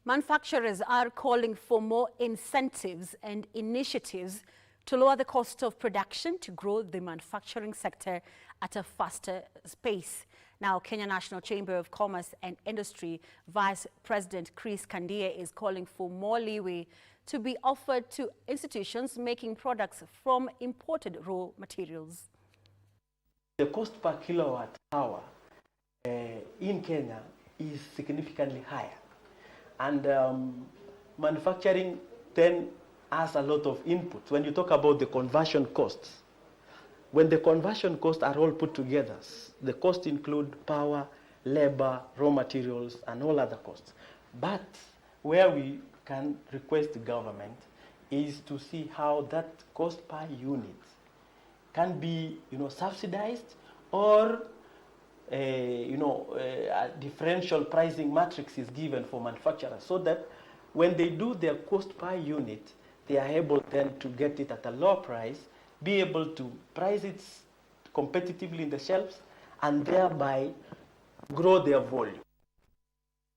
Manufacturers are calling for more incentives and initiatives to lower the cost of production to grow the manufacturing sector at a faster pace. Now, Kenya National Chamber of Commerce and Industry Vice President Kandie is calling for more leeway to be offered to institutions making products from imported raw materials. The cost per kilowatt hour in Kenya is significantly higher. And manufacturing then has a lot of inputs. When you talk about the conversion costs, when the conversion costs are all put together, the costs include power, labor, raw materials, and all other costs. But where we can request the government is to see how that cost per unit can be, subsidized, or a differential pricing matrix is given for manufacturers, so that when they do their cost per unit, they are able then to get it at a low price, be able to price it competitively in the shelves, and thereby grow their volume.